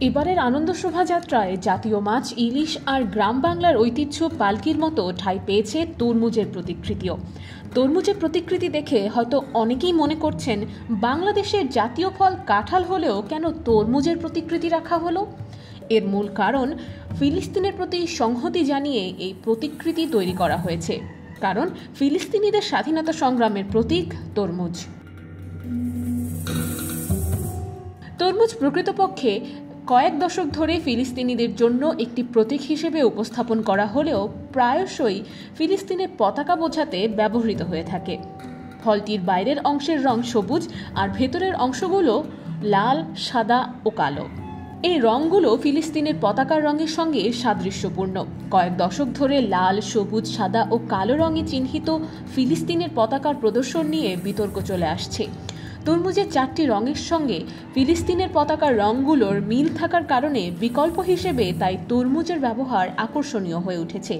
এবারের আনন্দ শোভাযাত্রায় জাতীয় মাছ ইলিশ আর গ্রাম বাংলার ঐতিহ্য পালকির মতো ঠাঁই পেয়েছে তরমুজের প্রতিকৃতিও। তরমুজের প্রতিকৃতি দেখে হয়তো অনেকেই মনে করছেন, বাংলাদেশের জাতীয় ফল কাঁঠাল হলেও কেন তরমুজের প্রতিকৃতি রাখা হলো? এর মূল কারণ, ফিলিস্তিনের প্রতি সংহতি জানিয়ে এই প্রতিকৃতি তৈরি করা হয়েছে। কারণ ফিলিস্তিনিদের স্বাধীনতা সংগ্রামের প্রতীক তরমুজ। তরমুজ প্রকৃতপক্ষে কয়েক দশক ধরে ফিলিস্তিনিদের জন্য একটি প্রতীক হিসেবে উপস্থাপন করা হলেও প্রায়শই ফিলিস্তিনের পতাকা বোঝাতে ব্যবহৃত হয়ে থাকে। ফলটির বাইরের অংশের রং সবুজ আর ভেতরের অংশগুলো লাল, সাদা ও কালো। এই রংগুলো ফিলিস্তিনের পতাকার রঙের সঙ্গে সাদৃশ্যপূর্ণ। কয়েক দশক ধরে লাল, সবুজ, সাদা ও কালো রঙে চিহ্নিত ফিলিস্তিনের পতাকার প্রদর্শন নিয়ে বিতর্ক চলে আসছে। তরমুজের 4টি রঙের সঙ্গে ফিলিস্তিনের পতাকার রঙগুলোর মিল থাকার কারণে বিকল্প হিসেবে তাই তরমুজের ব্যবহার আকর্ষণীয় হয়ে উঠেছে।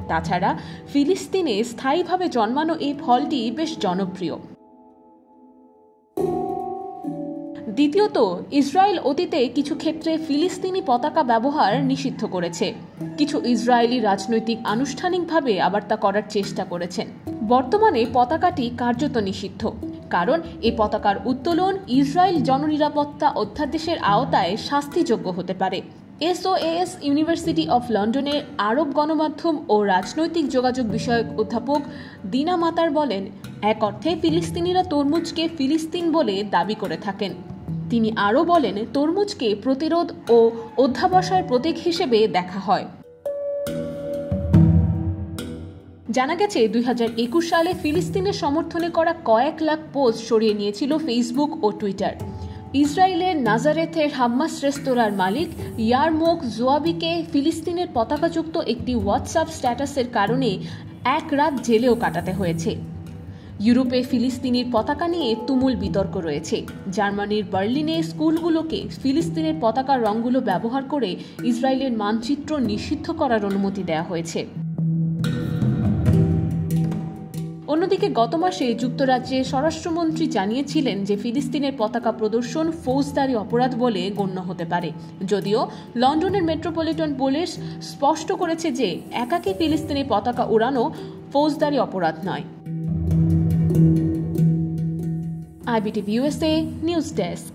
তাছাড়া ফিলিস্তিনে স্থায়ীভাবে জন্মানো এই ফলটি বেশ জনপ্রিয়। দ্বিতীয়ত, ইসরায়েল অতীতে কিছু ক্ষেত্রে ফিলিস্তিনি পতাকা ব্যবহার নিষিদ্ধ করেছে। কিছু ইসরায়েলি রাজনৈতিক আনুষ্ঠানিকভাবে আবার তা করার চেষ্টা করেছেন। বর্তমানে পতাকাটি কার্যত নিষিদ্ধ, কারণ এই পতাকার উত্তোলন ইসরায়েল জননিরাপত্তা অধ্যাদেশের আওতায় শাস্তিযোগ্য হতে পারে। SOAS ইউনিভার্সিটি অফ লন্ডনের আরব গণমাধ্যম ও রাজনৈতিক যোগাযোগ বিষয়ক অধ্যাপক দিনা মাতার বলেন, এক অর্থে ফিলিস্তিনিরা তরমুজকে ফিলিস্তিন বলে দাবি করে থাকেন। তিনি আরও বলেন, তরমুজকে প্রতিরোধ ও অধ্যাবসায়ের প্রতীক হিসেবে দেখা হয়। জানা গেছে, 2021 সালে ফিলিস্তিনের সমর্থনে করা কয়েক লাখ পোস্ট সরিয়ে নিয়েছিল ফেসবুক ও টুইটার। ইসরায়েলের নাজারেথের হাম্মাস রেস্তোরাঁর মালিক ইয়ারমোক জোয়াবিকে ফিলিস্তিনের পতাকাযুক্ত একটি হোয়াটসঅ্যাপ স্ট্যাটাসের কারণে এক রাত জেলেও কাটাতে হয়েছে। ইউরোপে ফিলিস্তিনির পতাকা নিয়ে তুমুল বিতর্ক রয়েছে। জার্মানির বার্লিনে স্কুলগুলোকে ফিলিস্তিনের পতাকার রঙগুলো ব্যবহার করে ইসরায়েলের মানচিত্র নিষিদ্ধ করার অনুমতি দেওয়া হয়েছে। অন্যদিকে গত মাসে যুক্তরাজ্যের স্বরাষ্ট্রমন্ত্রী জানিয়েছিলেন যে ফিলিস্তিনের পতাকা প্রদর্শন ফৌজদারি অপরাধ বলে গণ্য হতে পারে, যদিও লন্ডনের মেট্রোপলিটন পুলিশ স্পষ্ট করেছে যে একাকী ফিলিস্তিনি পতাকা উড়ানো ফৌজদারি অপরাধ নয়। IBTV USA news desk.